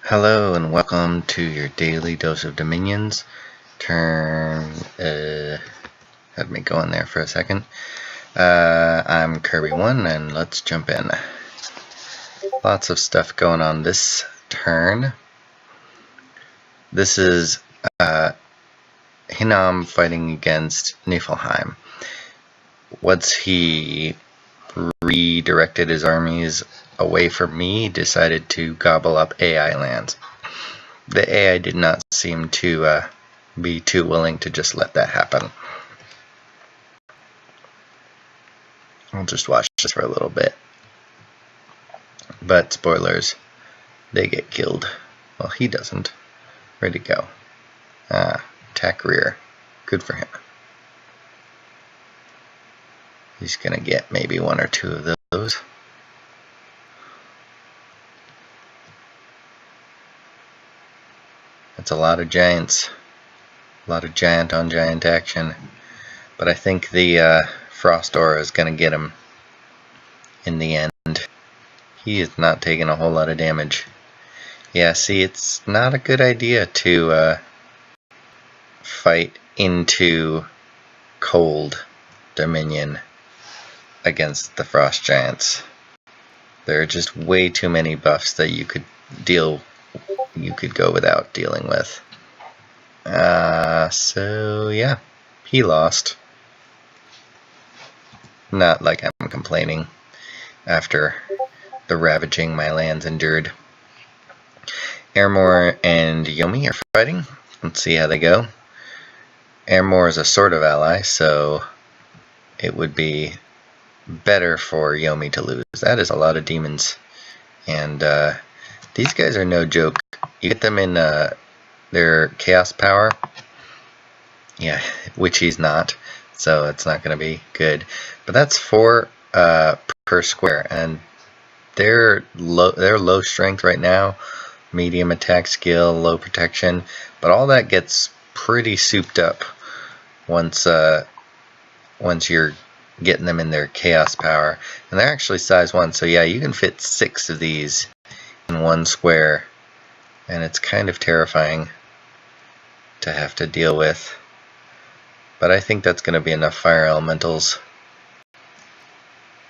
Hello and welcome to your daily dose of Dominions. Turn, had me go in there for a second. I'm kirbyone and let's jump in. Lots of stuff going on this turn. This is Hinam fighting against Niflheim. Once he redirected his armies away from me, decided to gobble up AI lands. The AI did not seem to be too willing to just let that happen. I'll just watch this for a little bit. But spoilers, they get killed. Well, he doesn't. Where'd he go? Attack rear. Good for him. He's gonna get maybe one or two of those. That's a lot of giants. A lot of giant on giant action. But I think the Frost Aura is gonna get him in the end. He is not taking a whole lot of damage. Yeah, see, it's not a good idea to fight into cold Dominion against the Frost Giants. There are just way too many buffs that you could go without dealing with. So yeah, he lost. Not like I'm complaining after the ravaging my lands endured. Airmore and Yomi are fighting. Let's see how they go. Airmore is a sort of ally, so it would be better for Yomi to lose. That is a lot of demons. And these guys are no joke. You get them in their chaos power. Yeah, which he's not. So it's not going to be good. But that's 4 per square. And they're low strength right now. Medium attack skill, low protection. But all that gets pretty souped up once you're getting them in their chaos power. And they're actually size 1, so yeah, you can fit 6 of these in 1 square, and it's kind of terrifying to have to deal with. But I think that's going to be enough fire elementals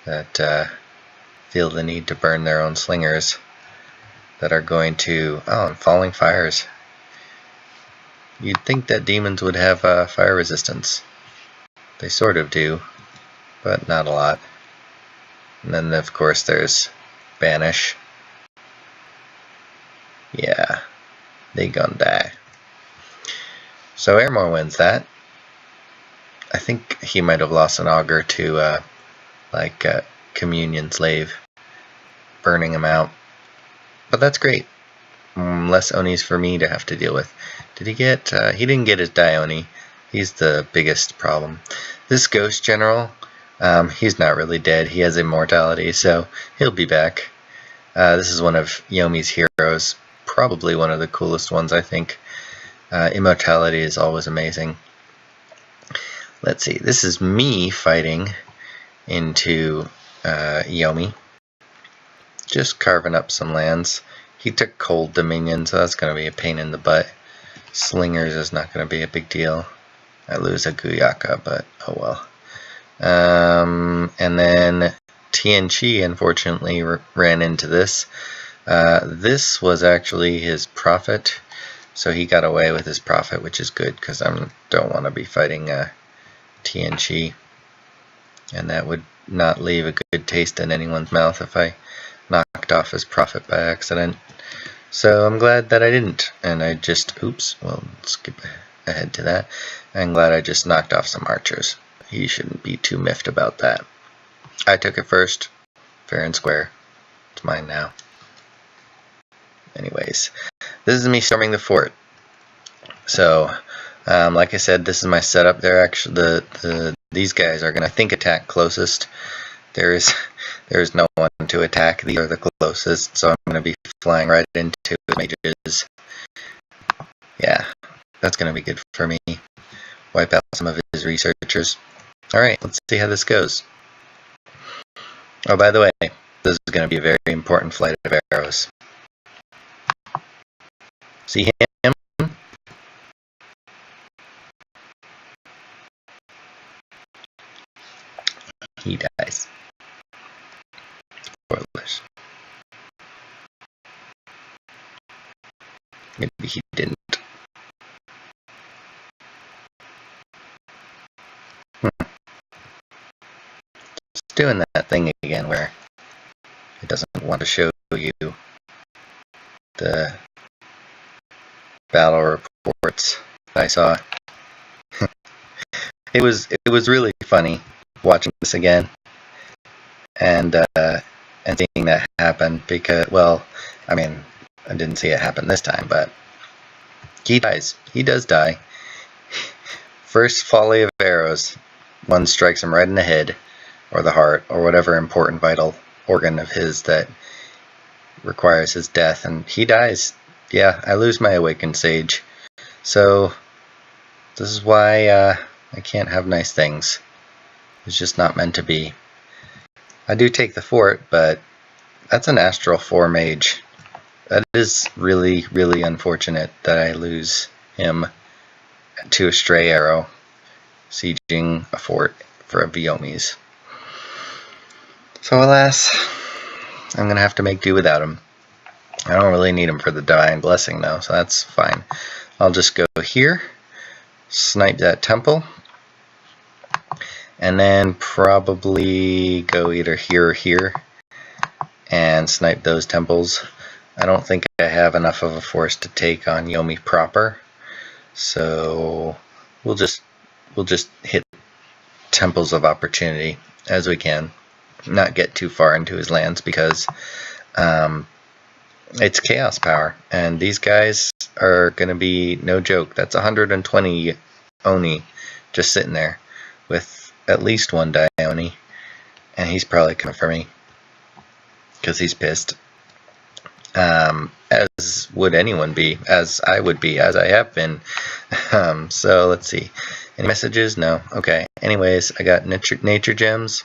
that feel the need to burn their own slingers that are going to... Oh, and falling fires. You'd think that demons would have fire resistance. They sort of do, but not a lot. And then of course there's Banish. Yeah, they gonna die. So Airmore wins that. I think he might have lost an augur to Communion Slave, burning him out. But that's great. Less Onis for me to have to deal with. Did he get... he didn't get his Dione. He's the biggest problem. This Ghost General, he's not really dead. He has immortality, so he'll be back. This is one of Yomi's heroes. Probably one of the coolest ones, I think. Immortality is always amazing. Let's see. This is me fighting into Yomi. Just carving up some lands. He took Cold Dominion, so that's going to be a pain in the butt. Slingers is not going to be a big deal. I lose a Guyaka, but oh well. And then Tianchi unfortunately ran into this. This was actually his prophet, so he got away with his prophet, which is good because I don't want to be fighting Tianchi, and that would not leave a good taste in anyone's mouth if I knocked off his prophet by accident. So I'm glad that I didn't, and I just, oops, well, skip ahead to that. I'm glad I just knocked off some archers. He shouldn't be too miffed about that. I took it first, fair and square. It's mine now. Anyways, this is me storming the fort. So, like I said, this is my setup. They're actually these guys are gonna attack closest. There is no one to attack. These are the closest, so I'm gonna be flying right into his mages. Yeah, that's gonna be good for me. Wipe out some of his researchers. Alright, let's see how this goes. Oh, by the way, this is going to be a very important flight of arrows. See him? He dies. Spoilers. Maybe he didn't. It's doing that thing again where it doesn't want to show you the battle reports I saw. It was really funny watching this again and seeing that happen because, well, I mean, I didn't see it happen this time, but he dies. He does die. First volley of arrows, one strikes him right in the head or the heart or whatever important vital organ of his that requires his death, and he dies. Yeah, I lose my awakened sage. So this is why I can't have nice things. It's just not meant to be. I do take the fort, but that's an Astral 4 mage. That is really, really unfortunate that I lose him to a stray arrow sieging a fort for a Vyomes. So alas, I'm going to have to make do without him. I don't really need him for the Divine Blessing though, so that's fine. I'll just go here, snipe that temple, and then probably go either here or here and snipe those temples. I don't think I have enough of a force to take on Yomi proper, so we'll just hit temples of opportunity as we can, not get too far into his lands because it's chaos power, and these guys are going to be no joke. That's 120 Oni just sitting there with at least one Dione, and he's probably coming for me because he's pissed. As would anyone be, as I would be, as I have been. So let's see. Any messages? No. Okay. Anyways, I got nature gems.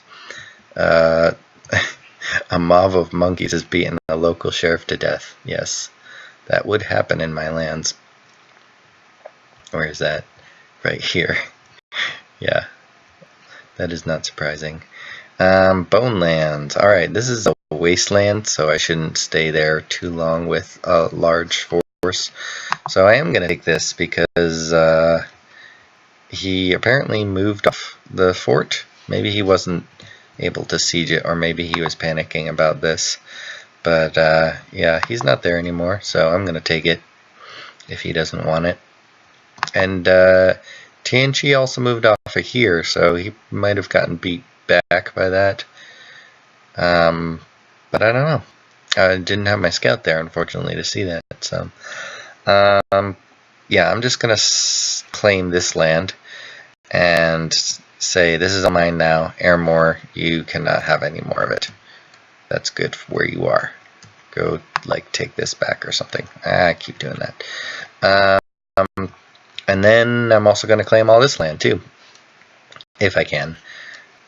A mob of monkeys has beaten a local sheriff to death. Yes, that would happen in my lands. Where is that? Right here. Yeah, that is not surprising. Bone lands. Alright, this is a wasteland, so I shouldn't stay there too long with a large force. So I am going to take this because he apparently moved off the fort. Maybe he wasn't able to siege it, or maybe he was panicking about this. But yeah, he's not there anymore, so I'm going to take it if he doesn't want it. And TNG also moved off of here, so he might have gotten beat back by that. But I don't know. I didn't have my scout there, unfortunately, to see that. So yeah, I'm just going to claim this land and say, this is all mine now. Airmore, you cannot have any more of it. That's good for where you are. Go, like, take this back or something. I keep doing that. And then I'm also going to claim all this land, too. If I can.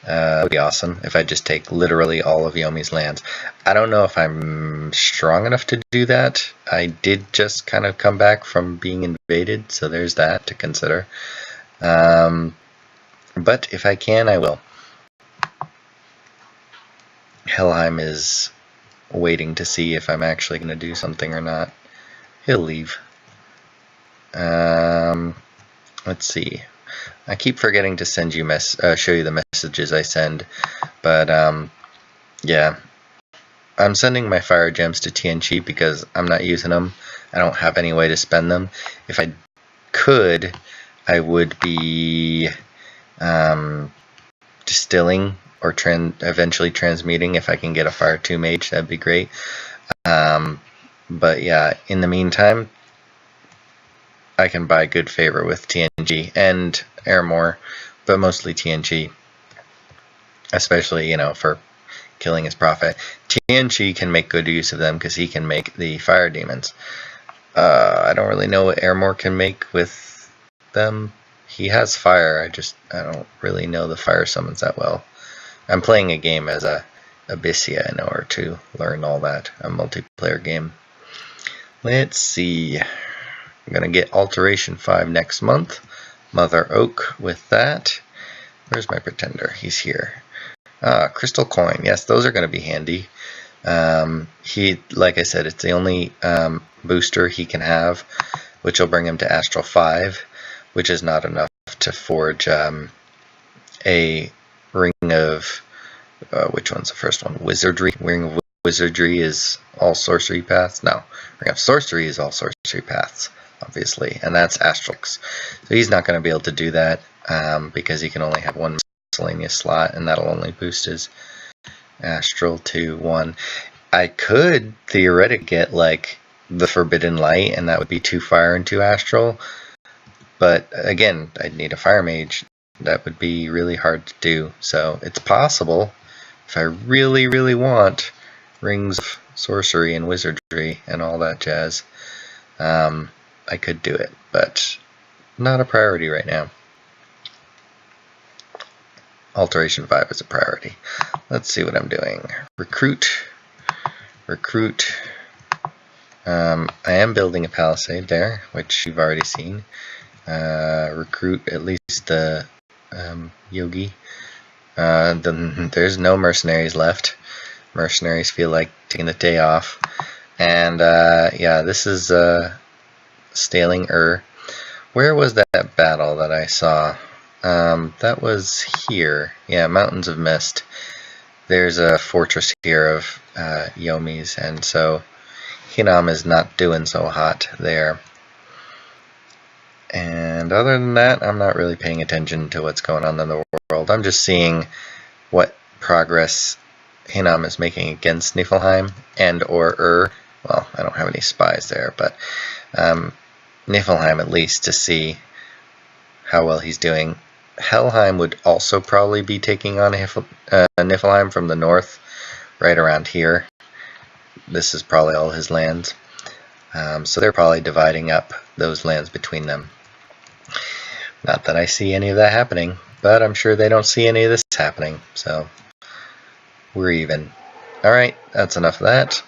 It would be awesome if I just take literally all of Yomi's lands. I don't know if I'm strong enough to do that. I did just kind of come back from being invaded, so there's that to consider. But if I can, I will. Helheim is waiting to see if I'm actually going to do something or not. He'll leave. Let's see. I keep forgetting to send you show you the messages I send, but yeah, I'm sending my fire gems to TNG because I'm not using them. I don't have any way to spend them. If I could, I would be distilling or eventually transmuting. If I can get a fire 2 mage, that'd be great. But yeah, in the meantime, I can buy good favor with TNG and Airmore, but mostly TNG, especially, you know, for killing his prophet. TNG can make good use of them because he can make the fire demons. I don't really know what Airmore can make with them. He has fire, I don't really know the fire summons that well. I'm playing a game as a Abyssia in order to learn all that, a multiplayer game. Let's see. I'm going to get Alteration 5 next month. Mother Oak with that. Where's my Pretender? He's here. Crystal Coin. Yes, those are going to be handy. Like I said, it's the only booster he can have, which will bring him to Astral 5, which is not enough to forge a Ring of... which one's the first one? Wizardry. Ring of Wizardry is all sorcery paths. No, Ring of Sorcery is all sorcery paths, obviously, and that's Astralix. So he's not going to be able to do that because he can only have one miscellaneous slot, and that'll only boost his Astral to 1. I could theoretically get like the Forbidden Light, and that would be 2 Fire and 2 Astral. But again, I'd need a Fire Mage. That would be really hard to do. So it's possible if I really, really want Rings of Sorcery and Wizardry and all that jazz, I could do it, but not a priority right now. Alteration 5 is a priority. Let's see what I'm doing. Recruit. I am building a palisade there, which you've already seen. Recruit at least the Yogi. There's no mercenaries left. Mercenaries feel like taking the day off. And yeah, this is Staling Where was that battle that I saw? That was here. Yeah, Mountains of Mist. There's a fortress here of Yomis, and so Hinam is not doing so hot there. And other than that, I'm not really paying attention to what's going on in the world. I'm just seeing what progress Hinam is making against Niflheim and or well, I don't have any spies there, but Niflheim at least, to see how well he's doing. Helheim would also probably be taking on Niflheim from the north, right around here. This is probably all his lands. So they're probably dividing up those lands between them. Not that I see any of that happening, but I'm sure they don't see any of this happening, so we're even. Alright, that's enough of that.